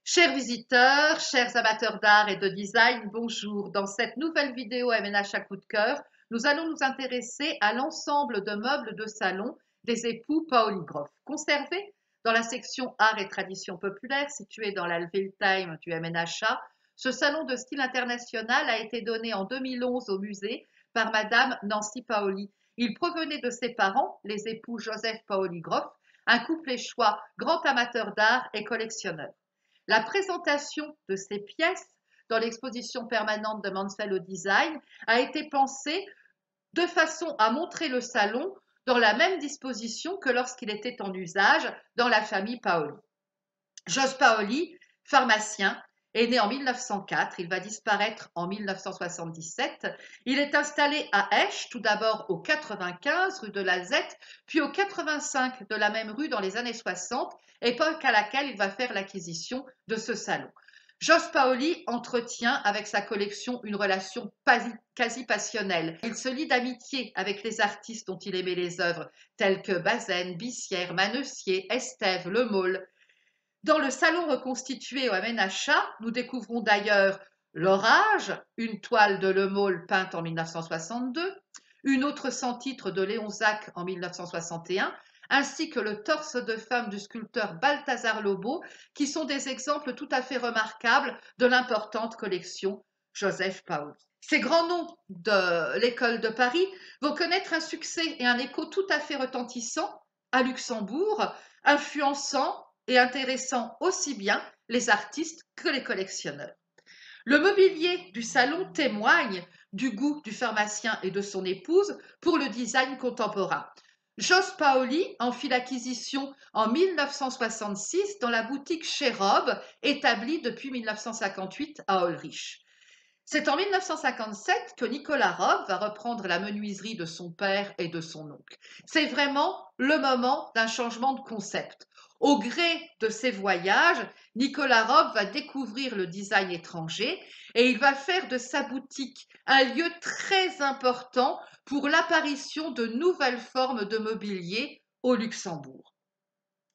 Chers visiteurs, chers amateurs d'art et de design, bonjour. Dans cette nouvelle vidéo MNH à coup de cœur, nous allons nous intéresser à l'ensemble de meubles de salon des époux Paoli Groff, conservés dans la section Art et Tradition populaire située dans la Time du MNHA. Ce salon de style international a été donné en 2011 au musée par Madame Nancy Paoli. Il provenait de ses parents, les époux Joseph Paoli Groff, un couple échois, grand amateur d'art et collectionneur. La présentation de ces pièces dans l'exposition permanente de Mansell au Design a été pensée de façon à montrer le salon dans la même disposition que lorsqu'il était en usage dans la famille Paoli. Jos Paoli, pharmacien, est né en 1904, il va disparaître en 1977. Il est installé à Esch, tout d'abord au 95 rue de la Zette, puis au 85 de la même rue dans les années 60, époque à laquelle il va faire l'acquisition de ce salon. Jos Paoli entretient avec sa collection une relation quasi passionnelle. Il se lie d'amitié avec les artistes dont il aimait les œuvres, tels que Bazaine, Bissière, Manessier, Estève, Le Maule. Dans le salon reconstitué au MNHA, nous découvrons d'ailleurs L'Orage, une toile de Le Maule peinte en 1962, une autre sans titre de Léon Zac en 1961, ainsi que le torse de femme du sculpteur Balthazar Lobo, qui sont des exemples tout à fait remarquables de l'importante collection Joseph Paoli. Ces grands noms de l'école de Paris vont connaître un succès et un écho tout à fait retentissant à Luxembourg, influençant et intéressant aussi bien les artistes que les collectionneurs. Le mobilier du salon témoigne du goût du pharmacien et de son épouse pour le design contemporain. Jos Paoli en fit l'acquisition en 1966 dans la boutique Chez Rob, établie depuis 1958 à Ulrich. C'est en 1957 que Nicolas Rob va reprendre la menuiserie de son père et de son oncle. C'est vraiment le moment d'un changement de concept. Au gré de ses voyages, Nicolas Rob va découvrir le design étranger et il va faire de sa boutique un lieu très important pour l'apparition de nouvelles formes de mobilier au Luxembourg.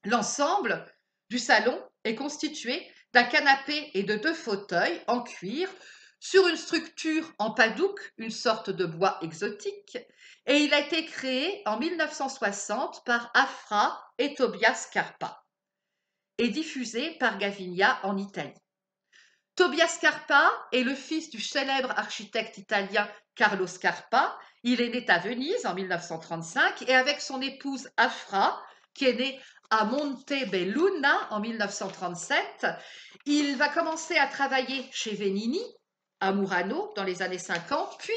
L'ensemble du salon est constitué d'un canapé et de 2 fauteuils en cuir sur une structure en padouk, une sorte de bois exotique, et il a été créé en 1960 par Afra et Tobias Scarpa et diffusé par Gavinia en Italie. Tobias Scarpa est le fils du célèbre architecte italien Carlo Scarpa. Il est né à Venise en 1935 et avec son épouse Afra, qui est née à Montebelluna en 1937, il va commencer à travailler chez Venini à Murano dans les années 50, puis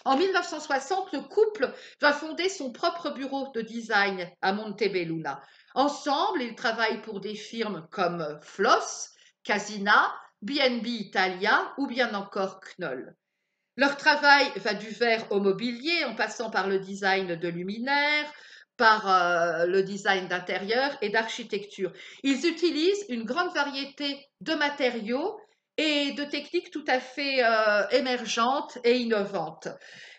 en 1960, le couple va fonder son propre bureau de design à Montebelluna. Ensemble, ils travaillent pour des firmes comme Floss, Casina, B&B Italia ou bien encore Knoll. Leur travail va du verre au mobilier en passant par le design de luminaires, par le design d'intérieur et d'architecture. Ils utilisent une grande variété de matériaux et de techniques tout à fait émergentes et innovantes.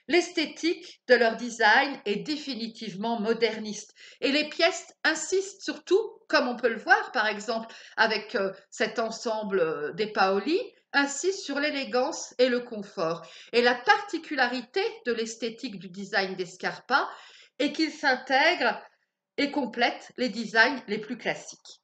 L'esthétique de leur design est définitivement moderniste et les pièces insistent surtout, comme on peut le voir par exemple avec cet ensemble des Paoli, insistent sur l'élégance et le confort. Et la particularité de l'esthétique du design des Scarpa est qu'il s'intègre et complète les designs les plus classiques.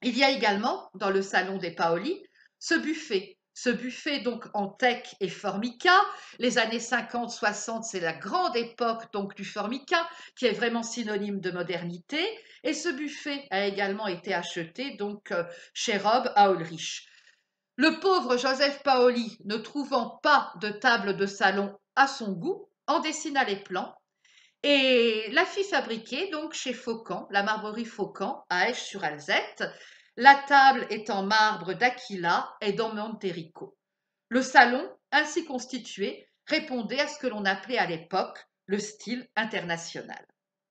Il y a également, dans le salon des Paoli, ce buffet. Ce buffet donc en teck et formica. Les années 50-60, c'est la grande époque donc du formica, qui est vraiment synonyme de modernité. Et ce buffet a également été acheté donc chez Rob à Ulrich. Le pauvre Joseph Paoli, ne trouvant pas de table de salon à son goût, en dessina les plans et la fit fabriquer donc chez Faucon, la marbrerie Faucon à Esch-sur-Alzette. La table est en marbre d'Aquila et dans Monterico. Le salon, ainsi constitué, répondait à ce que l'on appelait à l'époque le style international.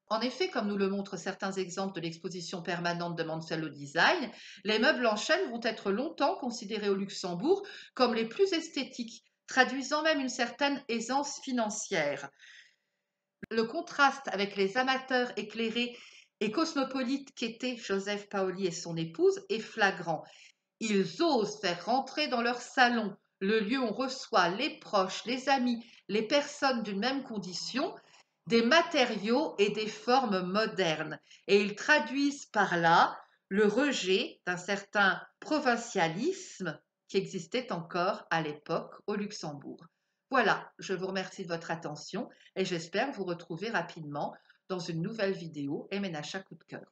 En effet, comme nous le montrent certains exemples de l'exposition permanente de Mansell Design, les meubles en chêne vont être longtemps considérés au Luxembourg comme les plus esthétiques, traduisant même une certaine aisance financière. Le contraste avec les amateurs éclairés et cosmopolites qu'étaient Joseph Paoli et son épouse est flagrant. Ils osent faire rentrer dans leur salon, le lieu où on reçoit les proches, les amis, les personnes d'une même condition, des matériaux et des formes modernes. Et ils traduisent par là le rejet d'un certain provincialisme qui existait encore à l'époque au Luxembourg. Voilà, je vous remercie de votre attention et j'espère vous retrouver rapidement dans une nouvelle vidéo MNH Coup de cœur.